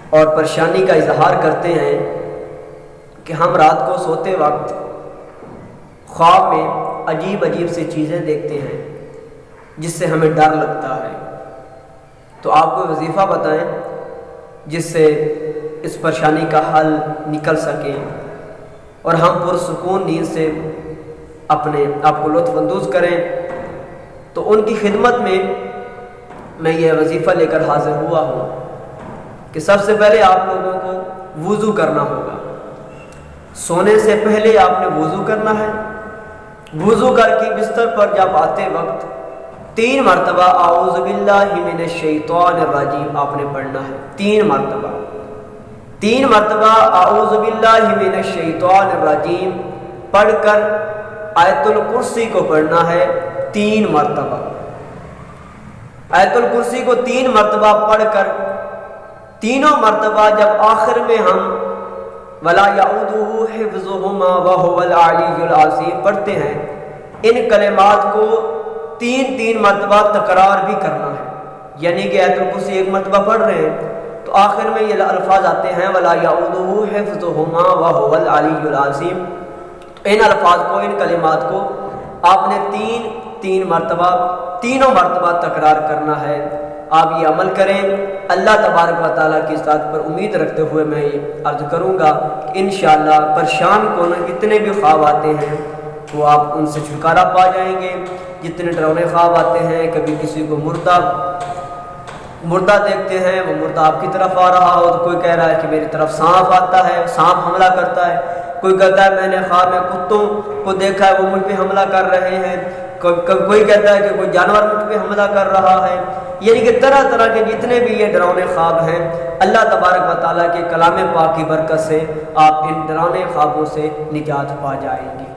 اور پریشانی کا اظہار کرتے ہیں کہ ہم رات کو سوتے وقت خواب میں عجیب عجیب سی چیزیں دیکھتے ہیں جس سے ہمیں ڈر لگتا ہے۔ تو آپ کو وظیفہ بتائیں جس سے اس پریشانی کا حل نکل سکے اور ہم پرسکون نیند سے اپنے آپ کو لطف اندوز کریں۔ تو ان کی خدمت میں یہ وظیفہ لے کر حاضر ہوا ہوں کہ سب سے پہلے آپ لوگوں کو وضو کرنا ہوگا۔ سونے سے پہلے آپ نے وضو کرنا ہے۔ وضو کر کے بستر پر جب آتے وقت 3 مرتبہ اعوذ باللہ من الشیطان الرجیم آپ نے پڑھنا ہے۔ 3 مرتبہ اعوذ باللہ من الشیطان الرجیم پڑھ کر آیت الکرسی کو پڑھنا ہے 3 مرتبہ۔ آیت الکرسی کو 3 مرتبہ پڑھ کر تینوں مرتبہ جب آخر میں ہم وَلَا يَعُودُهُ حِفْظُهُمَا وَهُوَ الْعَلِيُّ الْعَظِيمُ پڑھتے ہیں، ان کلمات کو 3 مرتبہ تکرار بھی کرنا ہے۔ یعنی کہ آیت الکرسی 1 مرتبہ پڑھ رہے ہیں تو آخر میں یہ الفاظ آتے ہیں وَلَا يَعُودُهُ حِفْظُهُمَا وَهُوَ الْعَلِيُّ الْعَظِيمُ۔ تو ان الفاظ کو، ان کلمات کو آپ نے 3 مرتبہ تینوں مرتبہ تکرار کرنا ہے۔ آپ یہ عمل کریں۔ اللہ تبارک و تعالیٰ کی ذات پر امید رکھتے ہوئے میں یہ عرض کروں گا کہ انشاءاللہ پریشان کون جتنے بھی خواب آتے ہیں وہ آپ ان سے چھٹکارا پا جائیں گے۔ جتنے ڈراؤنے خواب آتے ہیں، کبھی کسی کو مردہ دیکھتے ہیں، وہ مردہ آپ کی طرف آ رہا ہو، تو کوئی کہہ رہا ہے کہ میری طرف سانپ آتا ہے، سانپ حملہ کرتا ہے، کوئی کہتا ہے میں نے خواب میں کتوں کو دیکھا ہے وہ مجھ پہ حملہ کر رہے ہیں، کوئی کہتا ہے کہ کوئی جانور مجھ پہ حملہ کر رہا ہے۔ یعنی کہ طرح طرح کے جتنے بھی یہ ڈراؤنے خواب ہیں، اللہ تبارک و تعالیٰ کے کلام پاک کی برکت سے آپ ان ڈراؤنے خوابوں سے نجات پا جائیں گے۔